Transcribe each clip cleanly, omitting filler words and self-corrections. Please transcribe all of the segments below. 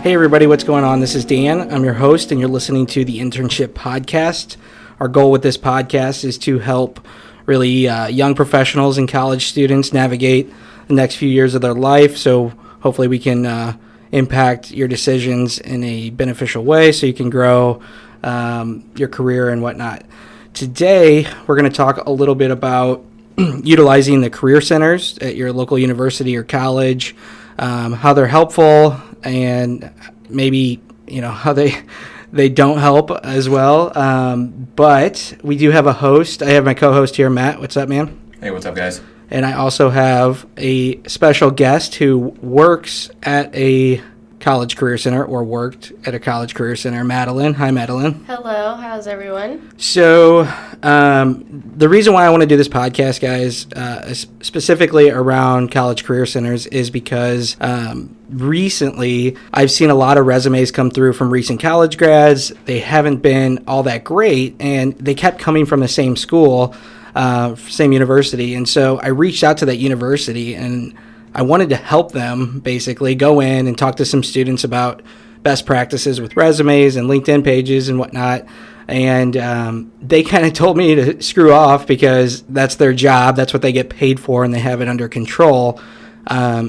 Hey everybody, what's going on? This is Dan. I'm your host, and you're listening to the Internship Podcast. Our goal with this podcast is to help really young professionals and college students navigate the next few years of their life. So hopefully we can impact your decisions in a beneficial way so you can grow your career and whatnot. Today, we're going to talk a little bit about utilizing the career centers at your local university or college, how they're helpful, and maybe how they don't help as well. But we do have a host. I have my co-host here, Matt. What's up, man? Hey, what's up, guys? And I also have a special guest who works at a college career center or worked at a college career center, Madeline. Hi, Madeline. Hello. How's everyone? So the reason why I want to do this podcast, guys, specifically around college career centers, is because recently I've seen a lot of resumes come through from recent college grads. They haven't been all that great, and they kept coming from the same school, same university. And so I reached out to that university, and I wanted to help them basically go in and talk to some students about best practices with resumes and LinkedIn pages and whatnot. And they kind of told me to screw off because that's their job. That's what they get paid for, and they have it under control.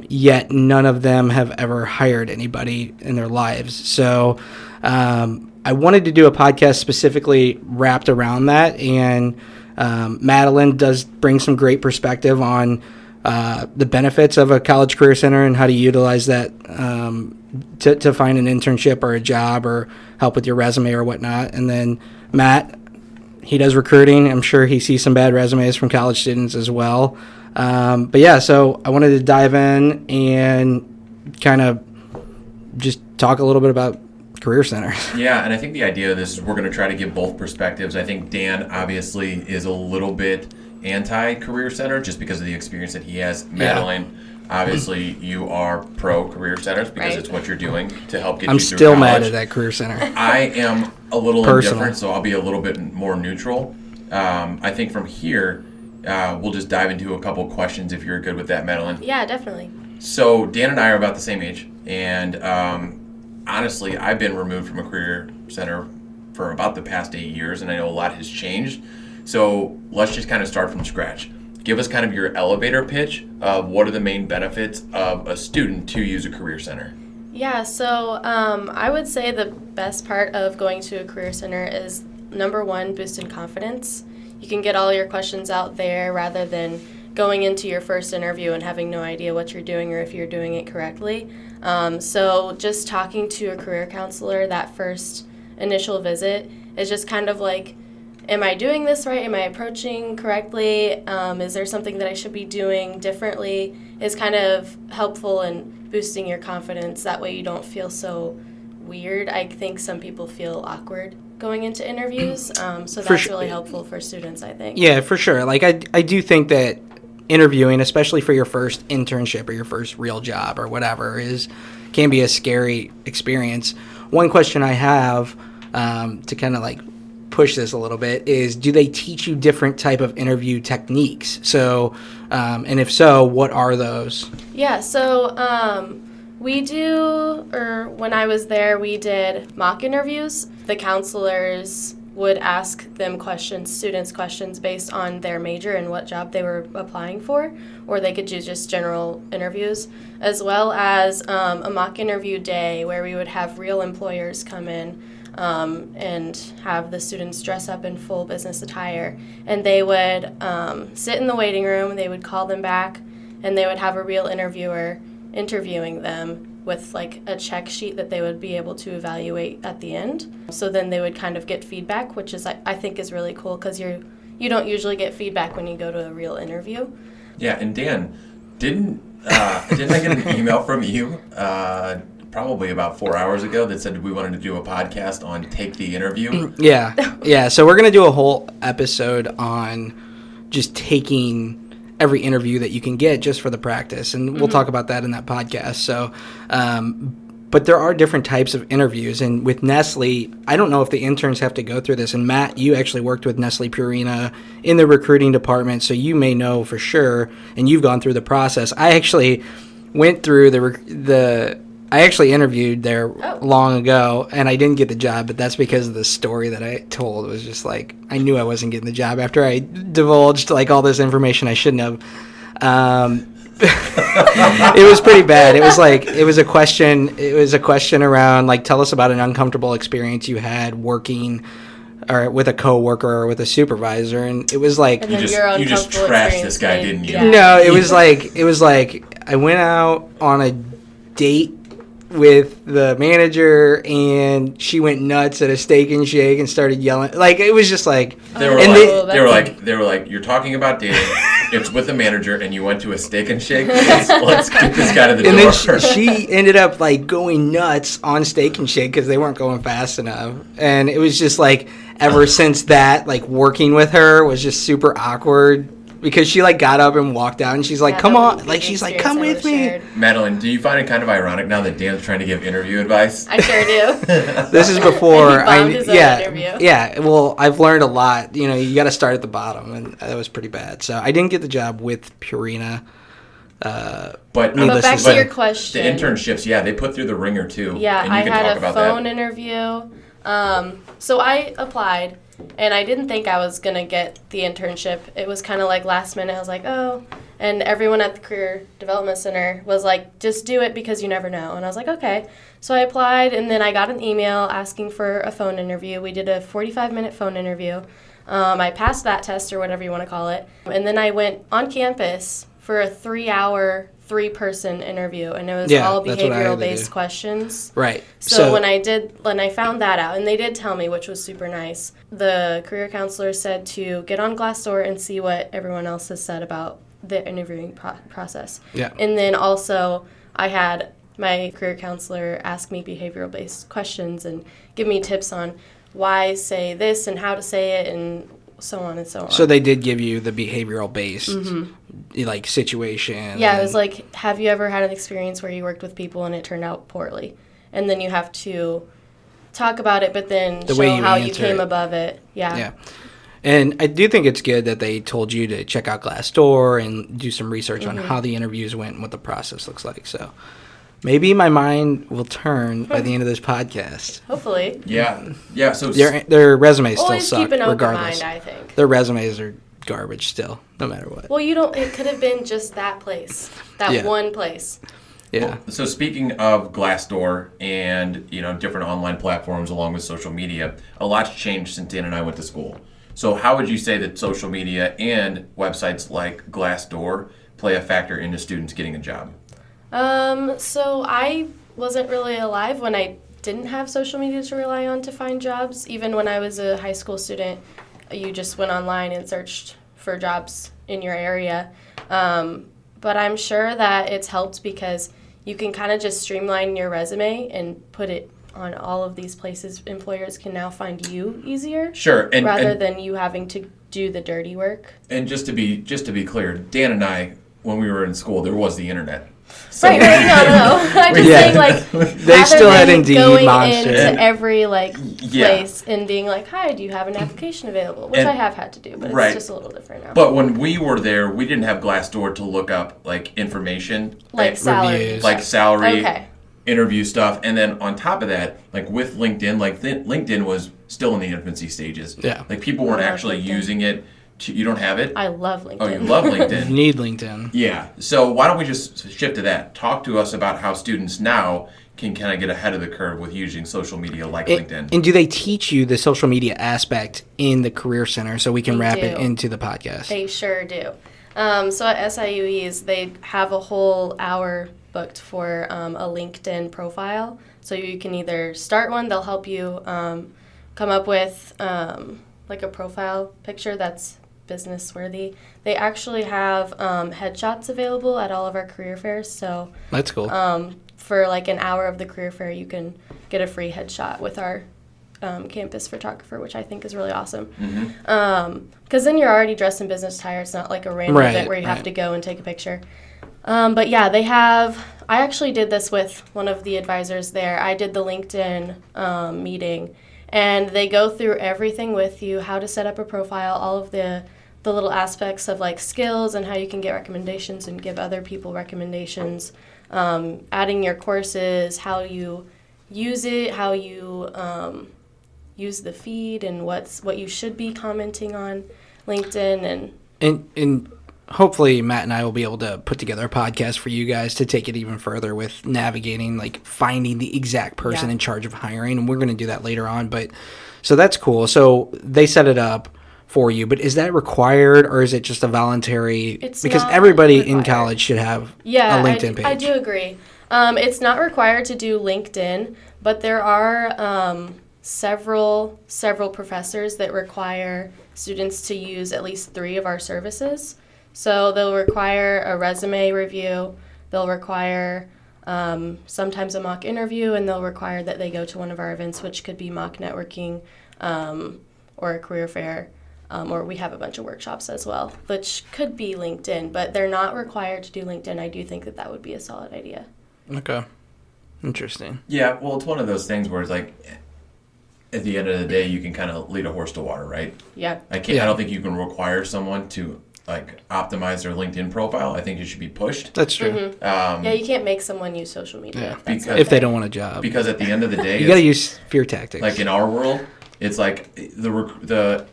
Yet none of them have ever hired anybody in their lives. So I wanted to do a podcast specifically wrapped around that. And Madeline does bring some great perspective on the benefits of a college career center and how to utilize that to find an internship or a job or help with your resume or whatnot. And then Matt, he does recruiting. I'm sure he sees some bad resumes from college students as well. But yeah, so I wanted to dive in and kind of just talk a little bit about career centers. Yeah, and I think the idea of this is we're going to try to give both perspectives. I think Dan obviously is a little bit anti-career center just because of the experience that he has. Madeline, obviously you are pro-career centers because it's what you're doing to help get you through college. I'm still mad at that career center. I am a little indifferent, so I'll be a little bit more neutral. I think from here, we'll just dive into a couple questions if you're good with that, Madeline. Yeah, definitely. So Dan and I are about the same age, and honestly, I've been removed from a career center for about the past 8 years, and I know a lot has changed. So let's just kind of start from scratch. Give us kind of your elevator pitch of what are the main benefits of a student to use a career center. Yeah, so I would say the best part of going to a career center is, number one, boosting confidence. You can get all your questions out there rather than going into your first interview and having no idea what you're doing or if you're doing it correctly. So just talking to a career counselor that first initial visit is just kind of like, am I doing this right? Am I approaching correctly? Is there something that I should be doing differently? Is kind of helpful in boosting your confidence. That way you don't feel so weird. I think some people feel awkward going into interviews, so that's really helpful for students, I think. Yeah, for sure. Like I do think that interviewing, especially for your first internship or your first real job or whatever, can be a scary experience. One question I have to kind of like push this a little bit is, do they teach you different type of interview techniques? So, and if so, what are those? Yeah, so we do, or when I was there, we did mock interviews. The counselors would ask them students questions based on their major and what job they were applying for, or they could do just general interviews, as well as a mock interview day where we would have real employers come in and have the students dress up in full business attire. And they would sit in the waiting room, they would call them back, and they would have a real interviewer interviewing them with like a check sheet that they would be able to evaluate at the end. So then they would kind of get feedback, which is I think is really cool because you don't usually get feedback when you go to a real interview. Yeah, and Dan, didn't I get an email from you probably about 4 hours ago that said we wanted to do a podcast on Take the Interview? Yeah. So we're going to do a whole episode on just taking every interview that you can get just for the practice, and we'll talk about that in that podcast. So, but there are different types of interviews, and with Nestle, I don't know if the interns have to go through this. And Matt, you actually worked with Nestle Purina in the recruiting department, so you may know for sure, and you've gone through the process. I actually went through the I actually interviewed there Oh. long ago, and I didn't get the job, but that's because of the story that I told. It was just like, I knew I wasn't getting the job after I divulged like all this information I shouldn't have. It was pretty bad. It was a question around like, tell us about an uncomfortable experience you had working or with a coworker or with a supervisor, and it was like, And then You your just uncomfortable trashed this guy, experience didn't you? made- no, it was like I went out on a date with the manager, and she went nuts at a Steak and Shake and started yelling. Like, it was just like, They were And they were like, you're talking about dating. It's with a manager, and you went to a Steak and Shake. Let's get this guy to the and door. then she ended up like going nuts on Steak and Shake because they weren't going fast enough, and it was just like, ever since that, like, working with her was just super awkward. Because she like got up and walked out, and she's like, Yeah, "Come that on!" would be Like, the she's like, experience "Come I with would've me." shared. Madeline, do you find it kind of ironic now that Dan's trying to give interview advice? I sure do. This is before And he bombed his own interview. yeah. Well, I've learned a lot. You know, you got to start at the bottom, and that was pretty bad. So I didn't get the job with Purina. But But Needless back to to say. your the question. internships, yeah, they put through the ringer too. Yeah, and you I can had talk a about phone that. interview. So I applied, and I didn't think I was going to get the internship. It was kind of like last minute. I was like, oh. And everyone at the Career Development Center was like, just do it because you never know. And I was like, okay. So I applied, and then I got an email asking for a phone interview. We did a 45-minute phone interview. I passed that test, or whatever you want to call it. And then I went on campus for a 3-hour, 3-person interview, and it was Yeah, all that's what I had to behavioral-based do. questions. Right. So when I found that out, and they did tell me, which was super nice, the career counselor said to get on Glassdoor and see what everyone else has said about the interviewing process. Yeah. And then also I had my career counselor ask me behavioral-based questions and give me tips on why say this and how to say it and so on and so on. So they did give you the behavioral based like situation. Mm-hmm. Yeah, it and- was like, have you ever had an experience where you worked with people and it turned out poorly? And then you have to talk about it, but then The show way you how you answer came it. above it. Yeah. Yeah. And I do think it's good that they told you to check out Glassdoor and do some research on how the interviews went and what the process looks like. So maybe my mind will turn by the end of this podcast. Hopefully. Yeah, yeah. So Their resumes still Always suck, keep an open regardless. mind, I think. Their resumes are garbage still, no matter what. Well, it could have been just that place, that Yeah. one place. Yeah. So speaking of Glassdoor and different online platforms along with social media, a lot's changed since Dan and I went to school. So how would you say that social media and websites like Glassdoor play a factor into students getting a job? So I wasn't really alive when I didn't have social media to rely on to find jobs. Even when I was a high school student, you just went online and searched for jobs in your area. But I'm sure that it's helped because you can kind of just streamline your resume and put it on all of these places. Employers can now find you easier. Sure, rather than you having to do the dirty work. And just to be clear, Dan and I, when we were in school, there was the internet. So Right, no. I'm just saying, like, They rather still had than Indeed, going Monster. into every, Yeah. place and being like, hi, do you have an application available? Which And- I have had to do, but right. it's just a little different now. But when we were there, we didn't have Glassdoor to look up information, like salary. reviews. like salary, Okay. interview stuff, and then on top of that, with LinkedIn, LinkedIn was still in the infancy stages. Yeah. People weren't I love actually LinkedIn. using it. You don't have it? I love LinkedIn. Oh, you love You LinkedIn. need LinkedIn. Yeah. So why don't we just shift to that? Talk to us about how students now can kind of get ahead of the curve with using social media like LinkedIn. And do they teach you the social media aspect in the Career Center so we can They wrap it do. into the podcast? They sure do. So at SIUEs, they have a whole hour booked for a LinkedIn profile. So you can either start one, they'll help you come up with like a profile picture that's business worthy. They actually have headshots available at all of our career fairs. So That's cool. for like an hour of the career fair, you can get a free headshot with our campus photographer, which I think is really awesome. Because then you're already dressed in business attire. It's not like a random Right, event where you have right. to go and take a picture. But yeah, they have. I actually did this with one of the advisors there. I did the LinkedIn meeting, and they go through everything with you, how to set up a profile, all of the little aspects of like skills and how you can get recommendations and give other people recommendations. adding your courses, how you use it, how you use the feed, and what you should be commenting on LinkedIn. And hopefully Matt and I will be able to put together a podcast for you guys to take it even further with navigating, like finding the exact person in charge of hiring. And we're going to do that later on. But so that's cool. So they set it up for you, but is that required or is it just a voluntary? It's because not everybody required. in college should have a LinkedIn page. I do agree. It's not required to do LinkedIn, but there are several professors that require students to use at least 3 of our services. So they'll require a resume review, they'll require sometimes a mock interview, and they'll require that they go to one of our events, which could be mock networking or a career fair, or we have a bunch of workshops as well, which could be LinkedIn, but they're not required to do LinkedIn. I do think that would be a solid idea. Okay. Interesting. Yeah, well, it's one of those things where it's like, at the end of the day, you can kind of lead a horse to water, right? Yeah. I don't think you can require someone to like optimize their LinkedIn profile. I think it should be pushed. That's true. Mm-hmm. Yeah, you can't make someone use social media if they don't want a job. Because at the end of the day, you got to use fear tactics. Like in our world, it's like the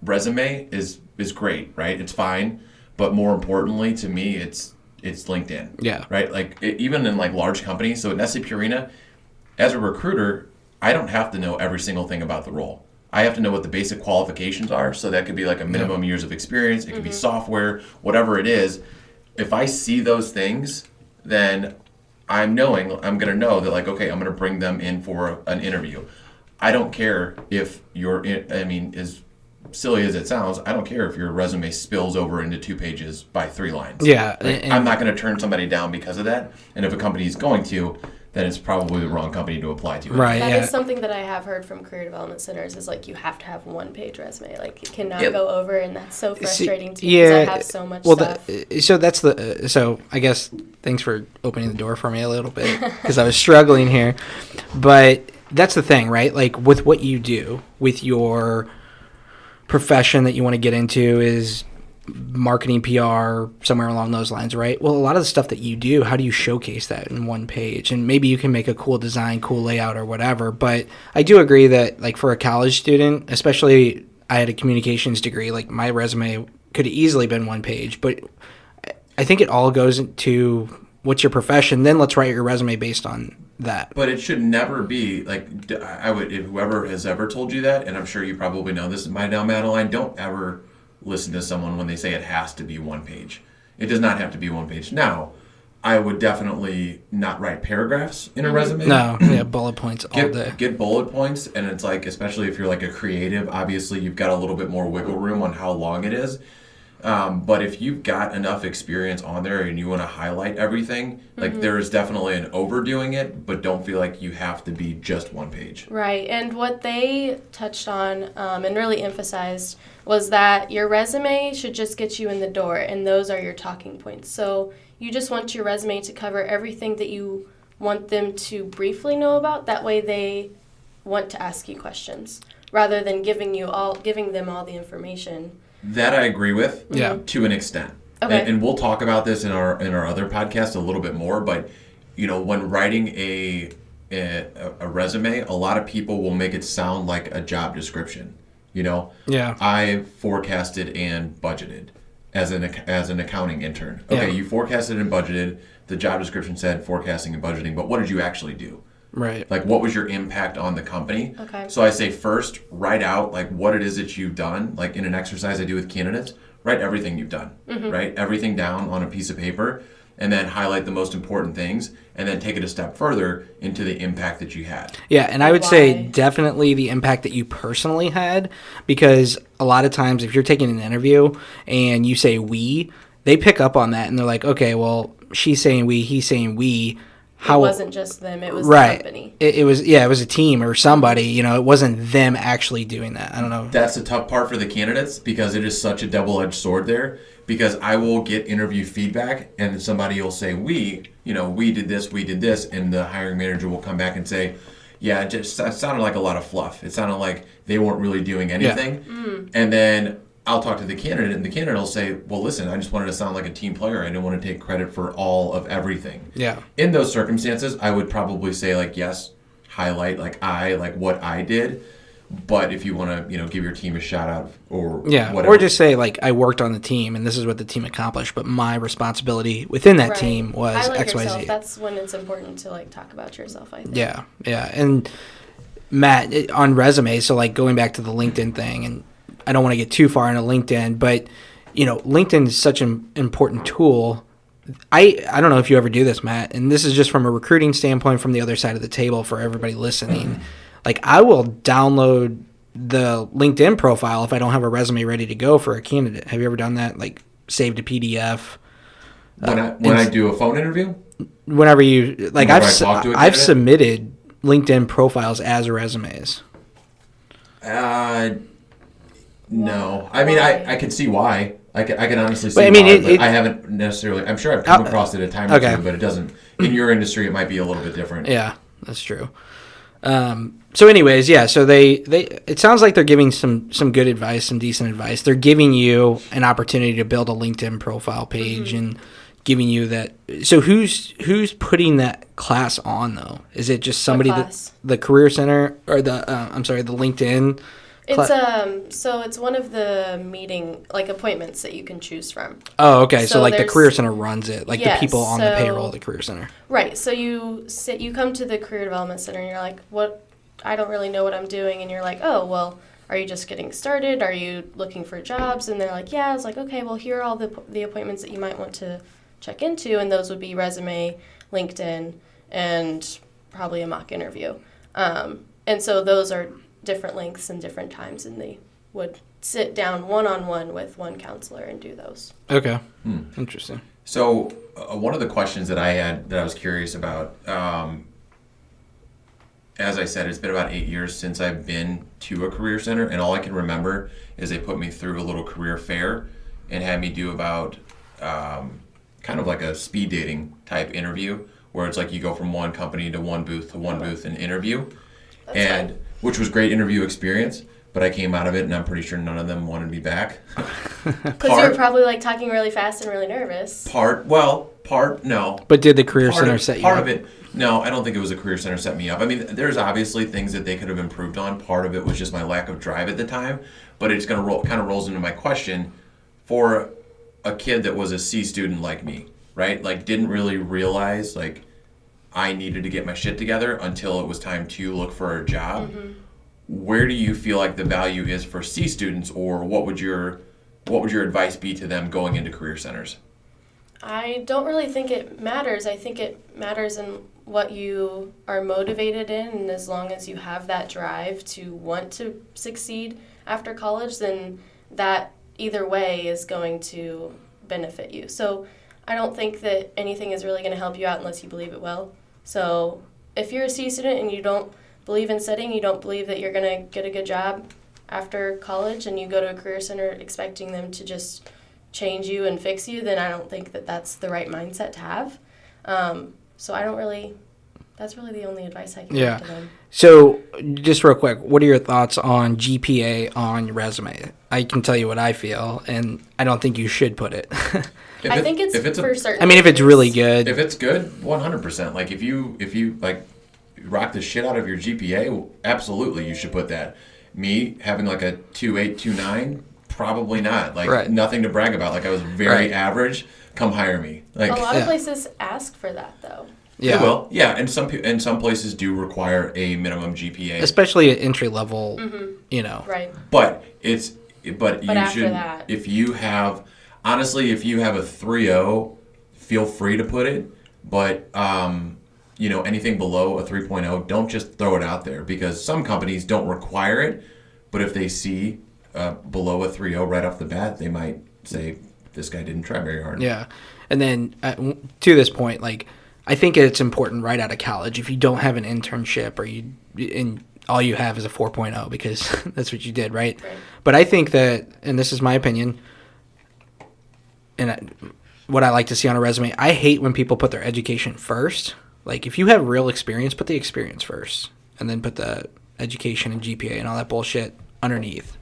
resume is great, right? It's fine, but more importantly to me, it's LinkedIn. Yeah. Right. Like even in like large companies. So at Nestle Purina, as a recruiter, I don't have to know every single thing about the role. I have to know what the basic qualifications are. So that could be like a minimum years of experience. It could be software, whatever it is. If I see those things, then I'm going to know that like, okay, I'm going to bring them in for an interview. I don't care if as silly as it sounds, I don't care if your resume spills over into 2 pages by 3 lines. Yeah. Like, I'm not going to turn somebody down because of that. And if a company is going to, then it's probably the wrong company to apply to. Right. That is something that I have heard from career development centers is like you have to have 1-page resume. Like it cannot go over, and that's so frustrating to me because I have so much stuff. So I guess thanks for opening the door for me a little bit because I was struggling here. But that's the thing, right? Like with what you do, with your profession that you want to get into is marketing, PR, somewhere along those lines, right? Well, a lot of the stuff that you do, how do you showcase that in 1 page? And maybe you can make a cool design, cool layout or whatever. But I do agree that like for a college student, especially I had a communications degree, like my resume could have easily been 1 page. But I think it all goes into what's your profession. Then let's write your resume based on that. But it should never be like if whoever has ever told you that, and I'm sure you probably know this is Madeline, don't ever listen to someone when they say it has to be 1 page. It does not have to be 1 page. Now, I would definitely not write paragraphs in a resume. No, bullet points all day. Get bullet points, and it's like, especially if you're like a creative, obviously you've got a little bit more wiggle room on how long it is. But if you've got enough experience on there and you want to highlight everything, like there is definitely an overdoing it, but don't feel like you have to be just 1 page. Right, and what they touched on and really emphasized was that your resume should just get you in the door, and those are your talking points. So you just want your resume to cover everything that you want them to briefly know about. That way they want to ask you questions, rather than giving them all the information. That I agree with, to an extent. Okay. And we'll talk about this in our other podcast a little bit more. But when writing a resume, a lot of people will make it sound like a job description. I forecasted and budgeted as an accounting intern. Okay, you forecasted and budgeted. The job description said forecasting and budgeting, but what did you actually do? Right. Like, what was your impact on the company? Okay. So I say first, write out, like, what it is that you've done. Like, in an exercise I do with candidates, write everything you've done. Write everything down on a piece of paper, and then highlight the most important things, and then take it a step further into the impact that you had. Yeah, and I would say definitely the impact that you personally had, because a lot of times if you're taking an interview and you say we, they pick up on that, and they're like, okay, well, she's saying we, he's saying we. It wasn't just them, it was the company. It was a team or somebody, it wasn't them actually doing that. I don't know. That's the tough part for the candidates, because it is such a double-edged sword there, because I will get interview feedback and somebody will say, we did this, and the hiring manager will come back and say, yeah, it sounded like a lot of fluff. It sounded like they weren't really doing anything. Yeah. And then I'll talk to the candidate, and the candidate will say, well, listen, I just wanted to sound like a team player. I didn't want to take credit for all of everything. Yeah. In those circumstances, I would probably say, like, yes, highlight, like what I did. But if you want to, give your team a shout out or whatever. Or just say, like, I worked on the team and this is what the team accomplished, but my responsibility within that team was highlight XYZ. yourself. That's when it's important to, like, talk about yourself, I think. Yeah. And Matt, on resumes, so, like, going back to the LinkedIn thing, and I don't want to get too far into LinkedIn, but, LinkedIn is such an important tool. I don't know if you ever do this, Matt, and this is just from a recruiting standpoint from the other side of the table for everybody listening. Like, I will download the LinkedIn profile if I don't have a resume ready to go for a candidate. Have you ever done that? Like, saved a PDF? When I do a phone interview? Whenever you, like, Whenever I've submitted LinkedIn profiles as resumes. No. I mean, I can see why. I can honestly see But, I mean, why, but I haven't necessarily. I'm sure I've come across it a time or okay. two, but it doesn't. In your industry, it might be a little bit different. Yeah, that's true. So anyways, yeah, so they it sounds like they're giving some good advice, some decent advice. They're giving you an opportunity to build a LinkedIn profile page and giving you that. So who's putting that class on though? Is it just somebody the Career Center or the LinkedIn? So it's one of the meeting appointments that you can choose from. Oh, okay. So like the Career Center runs it, like the people on the payroll of the Career Center. Right. So you come to the Career Development Center and you're like, what? I don't really know what I'm doing. And you're like, oh, well, are you just getting started? Are you looking for jobs? And they're like, yeah. I was like, okay, well, here are all the appointments that you might want to check into. And those would be resume, LinkedIn, and probably a mock interview. And so those are different lengths and different times, and they would sit down one-on-one with one counselor and do those. Okay. Interesting. So one of the questions that I had that I was curious about, as I said, it's been about 8 years since I've been to a career center, and all I can remember is they put me through a little career fair and had me do about kind of like a speed dating type interview, where it's like you go from one company to one booth and interview. That's fine. Which was great interview experience, but I came out of it and I'm pretty sure none of them wanted me back. Because you were probably talking really fast and really nervous. Part no. But did the Career Center set you up? Part of it, no, I don't think it was a Career Center set me up. I mean, there's obviously things that they could have improved on. Part of it was just my lack of drive at the time, but it's kind of rolls into my question for a kid that was a C student like me, right? Like didn't really realize I needed to get my shit together until it was time to look for a job. Mm-hmm. Where do you feel like the value is for C students, or what would your advice be to them going into career centers? I don't really think it matters. I think it matters in what you are motivated in, and as long as you have that drive to want to succeed after college, then that either way is going to benefit you. So I don't think that anything is really going to help you out unless you believe it will. So if you're a C student and you don't believe in studying, you don't believe that you're going to get a good job after college, and you go to a career center expecting them to just change you and fix you, then I don't think that that's the right mindset to have. So that's really the only advice I can give to them. So just real quick, what are your thoughts on GPA on your resume? I can tell you what I feel, and I don't think you should put it. I think it's for certain. I mean, if it's really good. If it's good, 100%. Like if you like rock the shit out of your GPA, absolutely you should put that. Me having like a 2.8, 2.9, probably not. Like nothing to brag about. Like I was very average. Come hire me. Like a lot of places ask for that though. Yeah. They will. Yeah, and some places do require a minimum GPA, especially at entry level. Right. But you should. That, if you have a 3.0, feel free to put it. But anything below a 3.0, don't just throw it out there, because some companies don't require it. But if they see below a 3.0 right off the bat, they might say this guy didn't try very hard. Yeah, and then to this point, I think it's important right out of college, if you don't have an internship and all you have is a 4.0, because that's what you did, right? But I think that, and this is my opinion, and what I like to see on a resume, I hate when people put their education first. Like, if you have real experience, put the experience first, and then put the education and GPA and all that bullshit underneath.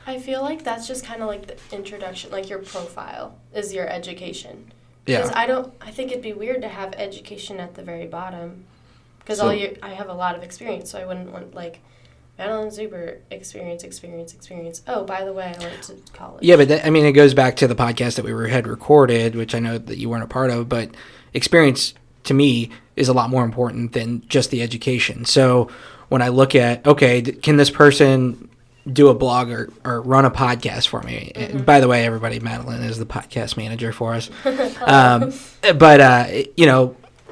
I feel like that's just kind of like the introduction, like your profile is your education. Yeah. Because I think it'd be weird to have education at the very bottom. Because I have a lot of experience, so I wouldn't want, like, Madeline Zuber, experience. Oh, by the way, I went to college. Yeah, but it goes back to the podcast that we had recorded, which I know that you weren't a part of, but experience to me is a lot more important than just the education. So when I look at, okay, can this person do a blog or run a podcast for me? Mm-hmm. And by the way, everybody, Madeline is the podcast manager for us.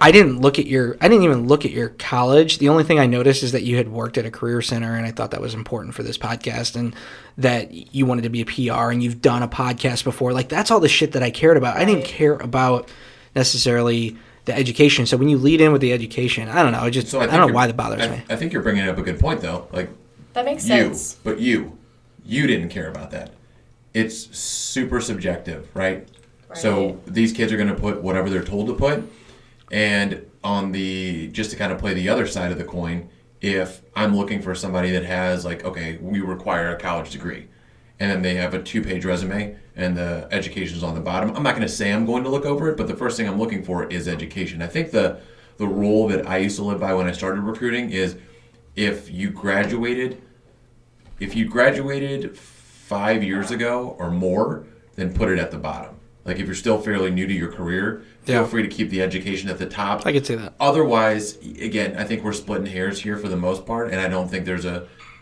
I didn't even look at your college. The only thing I noticed is that you had worked at a career center, and I thought that was important for this podcast, and that you wanted to be a PR, and you've done a podcast before. Like, that's all the shit that I cared about. Right. I didn't care about necessarily the education. So when you lead in with the education, I don't know. I don't know why that bothers me. I think you're bringing up a good point, though. Like, that makes sense. But you didn't care about that. It's super subjective, right? So these kids are going to put whatever they're told to put. And just to kind of play the other side of the coin, if I'm looking for somebody that has, like, okay, we require a college degree, and then they have a 2-page resume and the education's on the bottom, I'm not going to say I'm going to look over it, but the first thing I'm looking for is education. I think the rule that I used to live by when I started recruiting is if you graduated 5 years ago or more, then put it at the bottom. Like, if you're still fairly new to your career, feel free to keep the education at the top. I could see that. Otherwise, again, I think we're splitting hairs here for the most part, and I don't think there's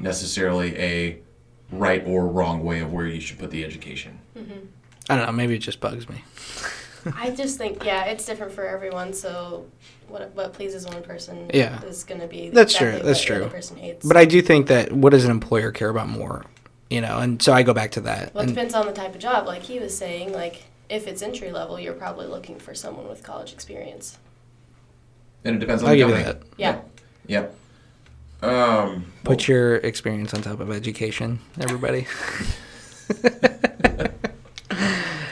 necessarily a right or wrong way of where you should put the education. Mm-hmm. I don't know. Maybe it just bugs me. I just think, it's different for everyone. So what pleases one person is going to be That's exactly true. That's what true. the other person hates. But I do think that what does an employer care about more? And so I go back to that. Well, it depends on the type of job. Like he was saying, like, if it's entry level, you're probably looking for someone with college experience. And it depends on the company. I'll give you that. Yeah. Put your experience on top of education, everybody.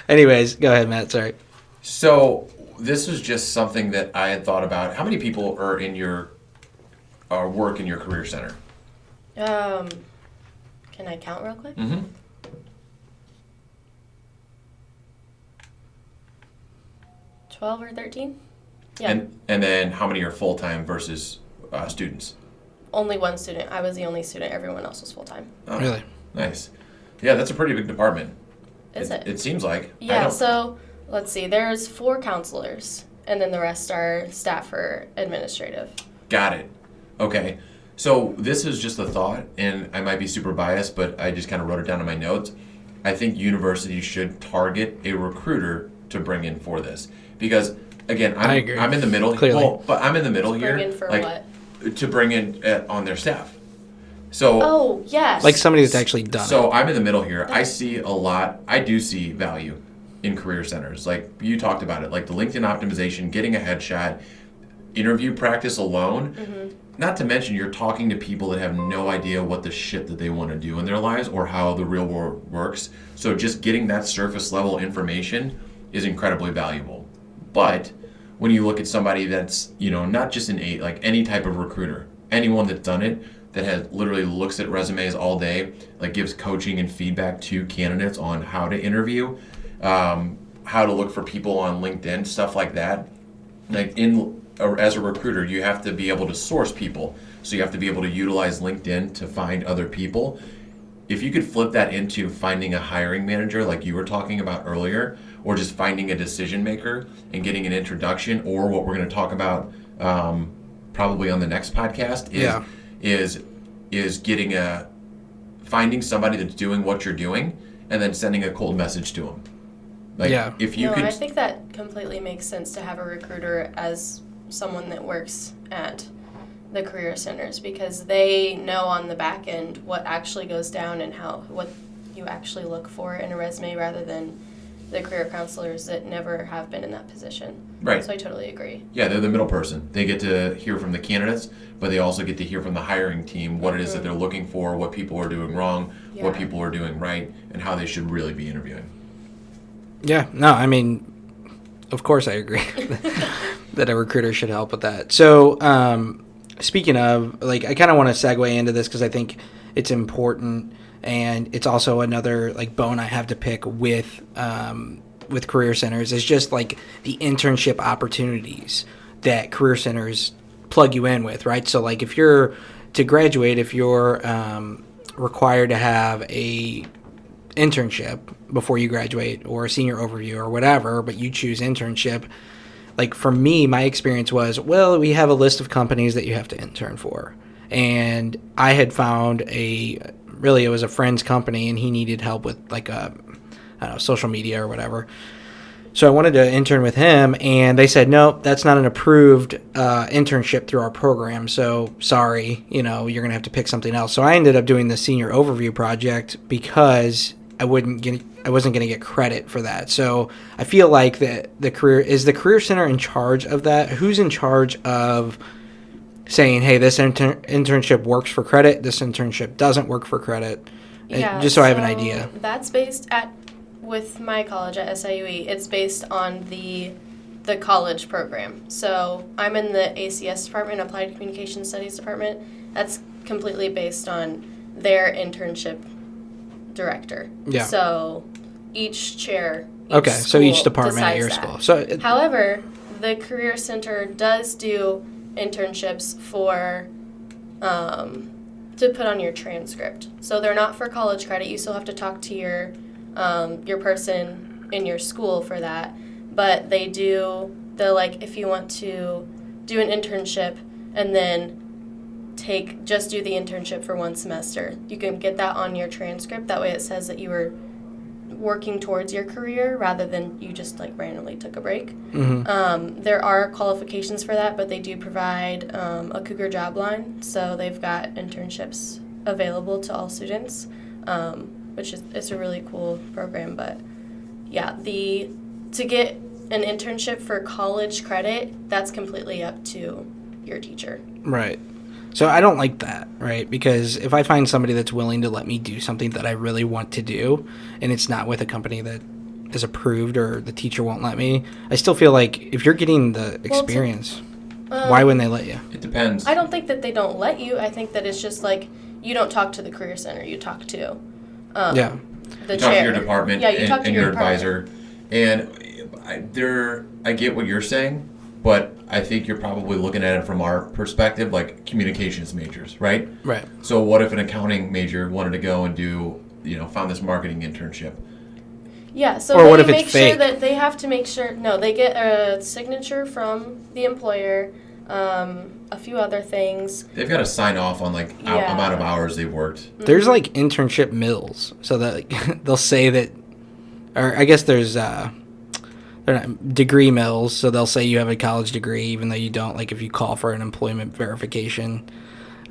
Anyways, go ahead, Matt. Sorry. So this was just something that I had thought about. How many people are in your work in your career center? Can I count real quick? Mm-hmm. 12 or 13? Yeah. And then how many are full-time versus students? Only one student. I was the only student. Everyone else was full-time. Oh, really? Nice. Yeah, that's a pretty big department. Is it? It seems like. Yeah, so let's see. There's 4 counselors, and then the rest are staff or administrative. Got it. Okay. So this is just a thought, and I might be super biased, but I just kind of wrote it down in my notes. I think universities should target a recruiter to bring in for this. Because, again, I agree. I'm in the middle. Clearly. Well, but I'm in the middle here. Bring in for what? To bring in on their staff. So. Oh, yes. Like somebody that's actually done it. So I'm in the middle here. I see a lot. I do see value in career centers. Like you talked about it, like the LinkedIn optimization, getting a headshot, interview practice alone. Mm-hmm. Not to mention you're talking to people that have no idea what the shit that they want to do in their lives or how the real world works. So just getting that surface level information is incredibly valuable. But when you look at somebody that's, not just like any type of recruiter, anyone that's done it, that has literally looks at resumes all day, like gives coaching and feedback to candidates on how to interview, how to look for people on LinkedIn, stuff like that. Like as a recruiter, you have to be able to source people. So you have to be able to utilize LinkedIn to find other people. If you could flip that into finding a hiring manager like you were talking about earlier, or just finding a decision maker and getting an introduction, or what we're going to talk about probably on the next podcast is finding somebody that's doing what you're doing and then sending a cold message to them. If you could. I think that completely makes sense to have a recruiter as someone that works at the career centers, because they know on the back end what actually goes down and what you actually look for in a resume, rather than the career counselors that never have been in that position. Right. So I totally agree. Yeah, they're the middle person. They get to hear from the candidates, but they also get to hear from the hiring team what it is that they're looking for, what people are doing wrong, what people are doing right, and how they should really be interviewing. Yeah, no, I mean, of course I agree that a recruiter should help with that. So, speaking of, I kind of want to segue into this because I think it's important, and it's also another like bone I have to pick with career centers is just like the internship opportunities that career centers plug you in with, right? So like if you're to graduate, if you're required to have a internship before you graduate or a senior overview or whatever, but you choose internship, like for me, my experience was, well, we have a list of companies that you have to intern for. And I had found it was a friend's company, and he needed help with like I don't know, social media or whatever. So I wanted to intern with him, and they said, no, that's not an approved internship through our program. So sorry, you're going to have to pick something else. So I ended up doing the senior overview project because I wasn't going to get credit for that. So I feel like the career center in charge of that? Who's in charge of saying, hey, this internship works for credit, this internship doesn't work for credit? Yeah, just so I have an idea. That's based with my college at SIUE, it's based on the college program. So I'm in the ACS department, Applied Communication Studies department. That's completely based on their internship director. Yeah. So each chair, so each department at your school. So however, the Career Center does do internships for to put on your transcript. So they're not for college credit. You still have to talk to your person in your school for that. But they'll like, if you want to do an internship and then just do the internship for one semester, you can get that on your transcript. That way it says that you were working towards your career rather than you just like randomly took a break. Mm-hmm. There are qualifications for that, but they do provide a Cougar job line. So they've got internships available to all students, it's a really cool program. But yeah, to get an internship for college credit, that's completely up to your teacher. Right. So I don't like that, right? Because if I find somebody that's willing to let me do something that I really want to do, and it's not with a company that is approved or the teacher won't let me, I still feel like if you're getting the experience, why wouldn't they let you? It depends. I don't think that they don't let you. I think that it's just like you don't talk to the Career Center. You talk to the you chair. Talk to your department and your advisor. And I get what you're saying, but I think you're probably looking at it from our perspective, like communications majors, right? Right. So what if an accounting major wanted to go and do, found this marketing internship? Yeah, so or they what if it's make fake? sure that they have to make sure, no, they get a signature from the employer, a few other things. They've got to sign off on amount of hours they've worked. There's like Internship Mills, so that they'll say that, or I guess there's they're not degree mills, so they'll say you have a college degree even though you don't. Like if you call for an employment verification,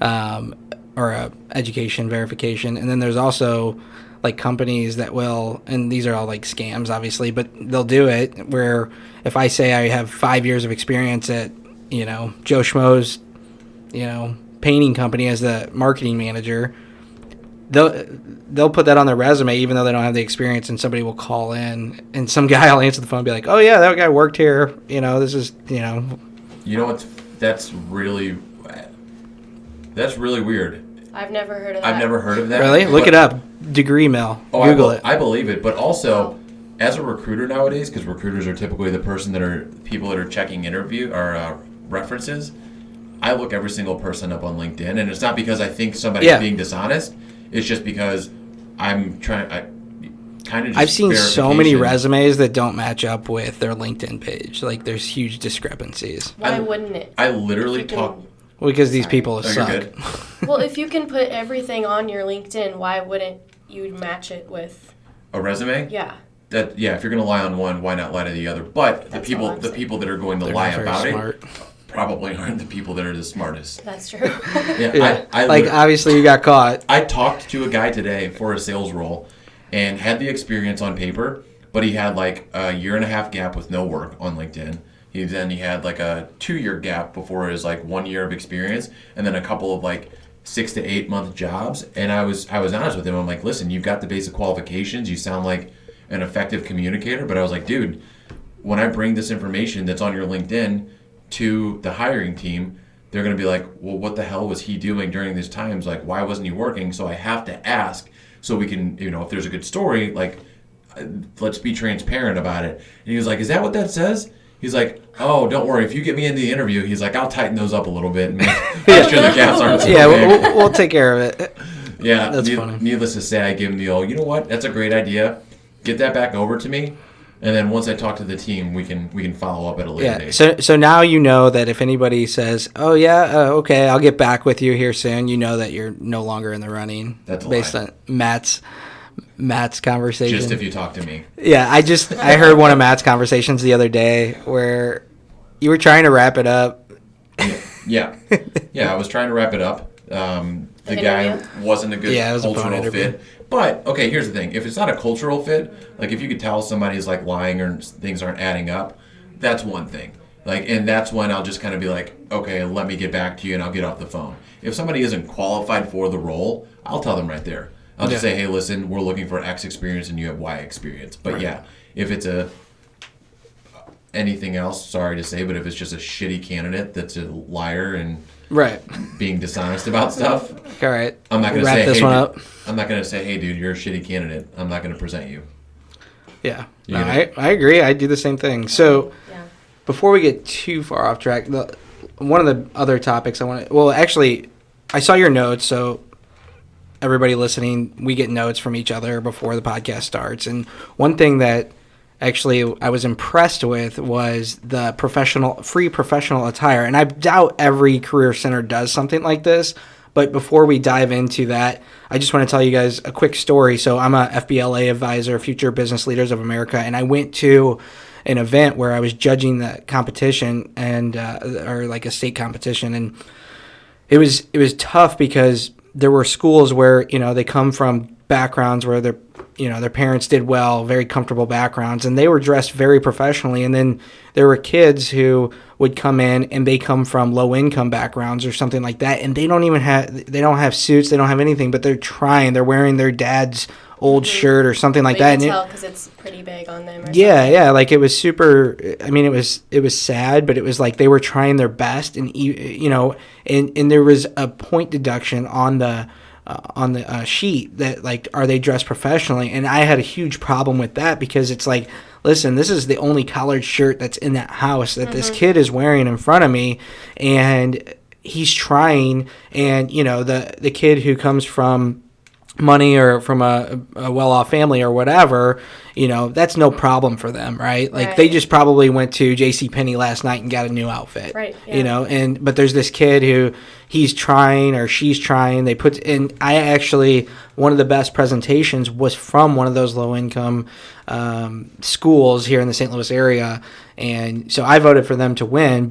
or a education verification, and then there's also like companies that will, and these are all like scams obviously, but they'll do it where if I say I have 5 years of experience at Joe Schmo's painting company as the marketing manager, they'll put that on their resume even though they don't have the experience, and somebody will call in and some guy will answer the phone and be like, oh yeah, that guy worked here, this is That's really weird. I've never heard of that. I've never heard of that. Really? Look it up. Degree mill. Google it. I believe it, but also as a recruiter nowadays, because recruiters are typically the people that are checking interview or references, I look every single person up on LinkedIn, and it's not because I think somebody's being dishonest. It's just because I'm trying. I've seen so many resumes that don't match up with their LinkedIn page. Like there's huge discrepancies. Why wouldn't it? I literally talk. Well, because these people suck. Good. Well, if you can put everything on your LinkedIn, why wouldn't you match it with a resume? Yeah. If you're going to lie on one, why not lie to the other? But the people that are going to lie about it probably aren't the people that are the smartest. That's true. I obviously you got caught. I talked to a guy today for a sales role and had the experience on paper, but he had like a 1.5 year gap with no work on LinkedIn. He had like a 2-year gap before his like 1 year of experience, and then a couple of like 6 to 8 month jobs. And I was honest with him. I'm like, listen, you've got the basic qualifications. You sound like an effective communicator. But I was like, dude, when I bring this information that's on your LinkedIn to the hiring team, they're going to be like, well, what the hell was he doing during these times? Like, why wasn't he working? So I have to ask so we can, if there's a good story, like, let's be transparent about it. And he was like, is that what that says? He's like, oh, don't worry. If you get me in the interview, he's like, I'll tighten those up a little bit and make sure the gaps aren't so big. We'll take care of it. Yeah, that's funny. Needless to say, I give him the old, you know what? That's a great idea. Get that back over to me. And then once I talk to the team, we can follow up at a later date. So now you know that if anybody says, "Oh yeah, okay, I'll get back with you here soon," you know that you're no longer in the running. That's a based lie. on Matt's conversation. Just if you talk to me. Yeah, I heard one of Matt's conversations the other day where you were trying to wrap it up. Yeah. I was trying to wrap it up. The guy wasn't a good cultural fit. But, okay, here's the thing. If it's not a cultural fit, like if you could tell somebody's like lying or things aren't adding up, that's one thing. Like, and that's when I'll just kind of be like, okay, let me get back to you and I'll get off the phone. If somebody isn't qualified for the role, I'll tell them right there. I'll just say, hey, listen, we're looking for X experience and you have Y experience. But if it's anything else, sorry to say, but if it's just a shitty candidate that's a liar and being dishonest about stuff, all right, I'm not going to say, hey, one up. I'm not going to say, hey, dude, you're a shitty candidate. I'm not going to present you. Yeah, I agree. I do the same thing. So before we get too far off track, one of the other topics I want to, well, actually, I saw your notes, so everybody listening, we get notes from each other before the podcast starts. And one thing that actually I was impressed with was the free professional attire. And I doubt every career center does something like this. But before we dive into that, I just want to tell you guys a quick story. So I'm a FBLA advisor, Future Business Leaders of America, and I went to an event where I was judging the competition and or like a state competition, and it was tough because there were schools where they come from backgrounds where their parents did well, very comfortable backgrounds, and they were dressed very professionally. And then there were kids who would come in and they come from low income backgrounds or something like that, and they don't have suits, they don't have anything, but they're wearing their dad's old shirt or something like that. You can tell because it's pretty big on them. Yeah, like it was super. I mean, it was sad, but it was like they were trying their best, and and there was a point deduction on the sheet that like, are they dressed professionally? And I had a huge problem with that because it's like, listen, this is the only collared shirt that's in that house that this kid is wearing in front of me, and he's trying. And the kid who comes from money or from a well-off family or whatever, that's no problem for them, right? Like they just probably went to JCPenney last night and got a new outfit, right? Yeah. But there's this kid who he's trying or she's trying. One of the best presentations was from one of those low-income schools here in the St. Louis area, and so I voted for them to win,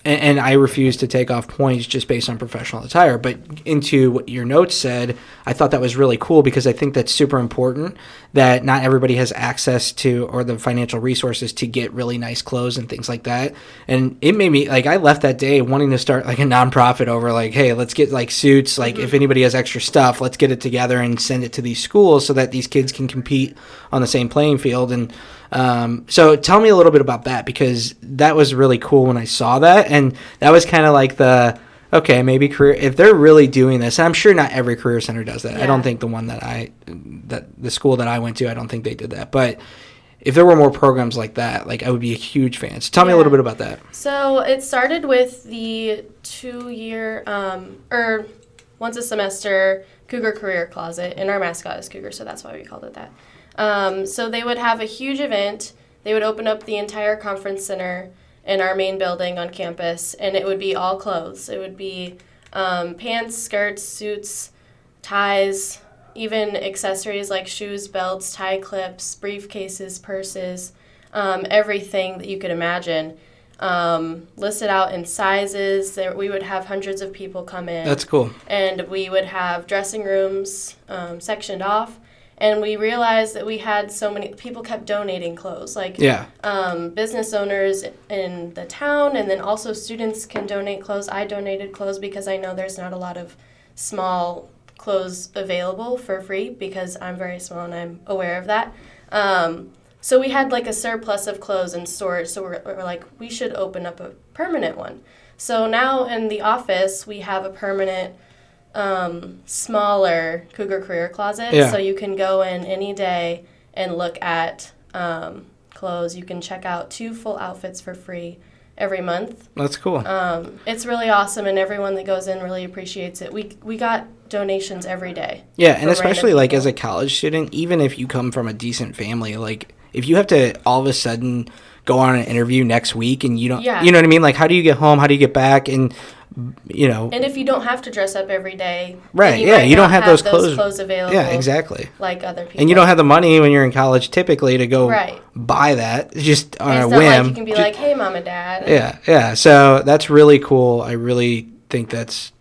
and I refused to take off points just based on professional attire. But into what your notes said, I thought that was really cool because I think that's super important that not everybody has access to or the financial resources to get really nice clothes and things like that. And it made me, like, I left that day wanting to start like a nonprofit over like, hey, let's get like suits. Like if anybody has extra stuff, let's get it together and send it to these schools so that these kids can compete on the same playing field. And so tell me a little bit about that, because that was really cool when I saw that. And that was kind of like okay, maybe if they're really doing this, and I'm sure not every career center does that. Yeah. I don't think the school that I went to, I don't think they did that. But if there were more programs like that, like I would be a huge fan. So tell me a little bit about that. So it started with the 2-year, or once a semester, Cougar Career Closet, and our mascot is Cougar, so that's why we called it that. So they would have a huge event. They would open up the entire conference center in our main building on campus, and it would be all clothes. It would be pants, skirts, suits, ties, even accessories like shoes, belts, tie clips, briefcases, purses, everything that you could imagine. Listed out in sizes. We would have hundreds of people come in. That's cool. And we would have dressing rooms sectioned off. And we realized that we had so many people kept donating clothes, like business owners in the town, and then also students can donate clothes. I donated clothes because I know there's not a lot of small clothes available for free because I'm very small and I'm aware of that. So we had like a surplus of clothes in storage, so we're like, we should open up a permanent one. So now in the office, we have a permanent, smaller Cougar career closet. Yeah. So you can go in any day and look at clothes. You can check out 2 full outfits for free every month. That's cool. It's really awesome, and everyone that goes in really appreciates it. We got donations every day. Yeah, and from especially random like people. as a college student, even if you come from a decent family, like if you have to all of a sudden go on an interview next week and you don't, Yeah. you know what I mean? Like, how do you get home? How do you get back? And, you know, And if you don't have to dress up every day, right? then you Yeah, might you don't not have those clothes. available. Yeah, exactly. Like other people. And you don't have the money when you're in college typically to go Right. buy that just on And a it's not whim. like you can be like, "Hey, mom and dad." Yeah, yeah. So that's really cool. I really think that's,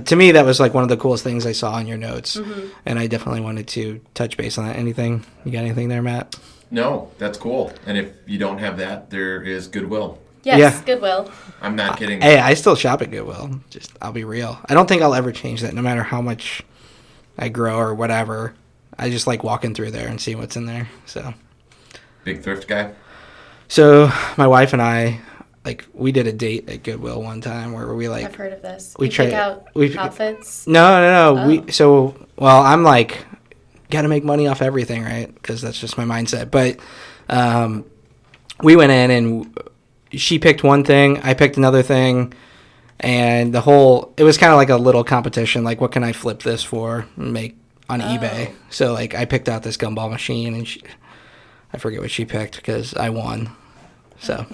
to me, that was like one of the coolest things I saw in your notes. Mm-hmm. And I definitely wanted to touch base on that. Anything? You got anything there, Matt? No, that's cool. And if you don't have that, there is Goodwill. Yes, Yeah. Goodwill. I'm not kidding. Hey, I still shop at Goodwill. Just, I'll be real. I don't think I'll ever change that, no matter how much I grow or whatever. I just like walking through there and seeing what's in there. Big thrift guy. So my wife and I, like, we did a date at Goodwill one time where we like I've heard of this. we You tried- pick out we- outfits. no. Oh. Well, I'm like, got to make money off everything, right? Because that's just my mindset. But we went in and she picked one thing, I picked another thing, and it was kind of like a little competition. Like, what can I flip this for and make on eBay? So, like, I picked out this gumball machine, and I forget what she picked because I won. So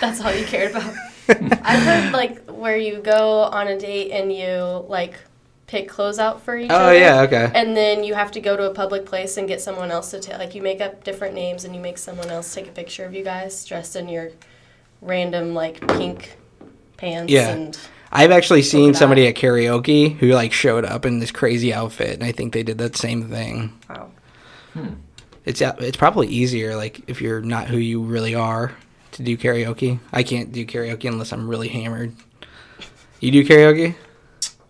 That's all you cared about. I've heard like where you go on a date and you like pick clothes out for each other. Oh, yeah, okay. And then you have to go to a public place and get someone else to take. Like you make up different names and you make someone else take a picture of you guys dressed in your random like pink pants. Yeah. And I've actually seen dot. somebody at karaoke who like showed up in this crazy outfit, and I think they did that same thing. wow. It's probably easier, like, if you're not who you really are, to do karaoke. I can't do karaoke unless I'm really hammered. You do karaoke?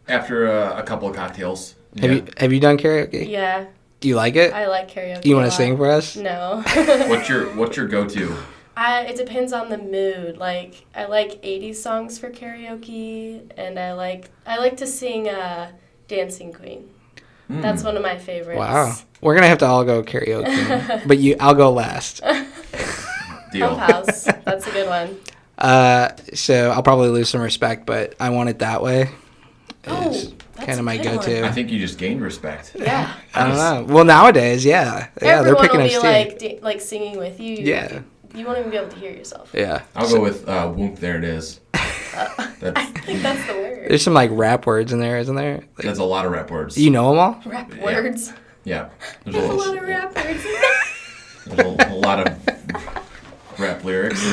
After a couple of cocktails. Have you done karaoke? Yeah, Do you like it? I like karaoke. You want want to sing for us? No. What's your go-to? It depends on the mood. Like I like 80s songs for karaoke, and I like to sing Dancing Queen. That's one of my favorites. Wow. We're gonna have to all go karaoke, but I'll go last. Deal. Pump House. That's a good one. So I'll probably lose some respect, but I Want It That Way Oh, is that's kind a of my good go-to. one. I think you just gained respect. Yeah. I don't know. Well, nowadays, yeah, they're Everyone picking will us be too. like singing with you. Yeah. You won't even be able to hear yourself. Yeah. I'll go with Whoop, There It Is. I That's, think that's the word. There's some like rap words in there, isn't there? Like, that's a lot of rap words. you know them all? Rap Yeah. words. Yeah. There's a lot of rap words. There's a lot of rap lyrics.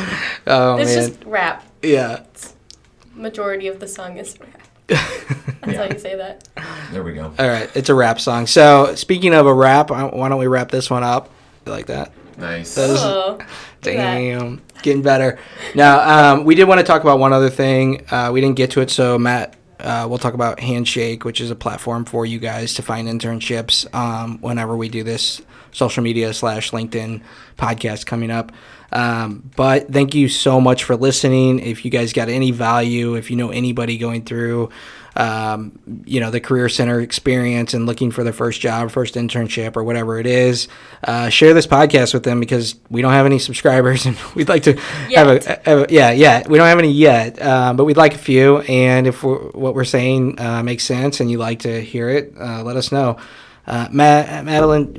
Oh It's man. just rap. Yeah. Majority of the song is rap. That's how you say that. There we go. All right, it's a rap song. So speaking of a rap, why don't we wrap this one up? You like that? Nice. Those- Oh, look at that. Damn, getting better. Now, we did want to talk about one other thing. We didn't get to it, so Matt, we'll talk about Handshake, which is a platform for you guys to find internships whenever we do this social media / LinkedIn podcast coming up. But thank you so much for listening. If you guys got any value, if you know anybody going through the Career Center experience and looking for their first job, first internship, or whatever it is, share this podcast with them, because we don't have any subscribers, and we'd like to have we don't have any yet, but we'd like a few. And if what we're saying makes sense and you like to hear it, let us know. Madeline,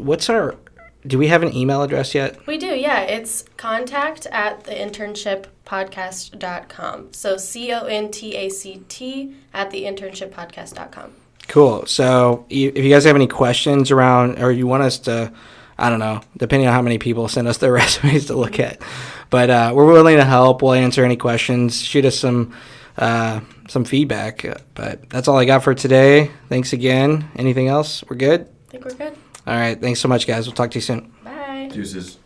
do we have an email address yet? We do, yeah. It's contact@theinternshippodcast.com. So contact@theinternshippodcast.com. Cool. So if you guys have any questions around, or you want us to, I don't know, depending on how many people send us their resumes to look at, but we're willing to help. We'll answer any questions. Shoot us some feedback. But that's all I got for today. Thanks again. Anything else? We're good? I think we're good. All right. Thanks so much, guys. We'll talk to you soon. Bye. Deuces.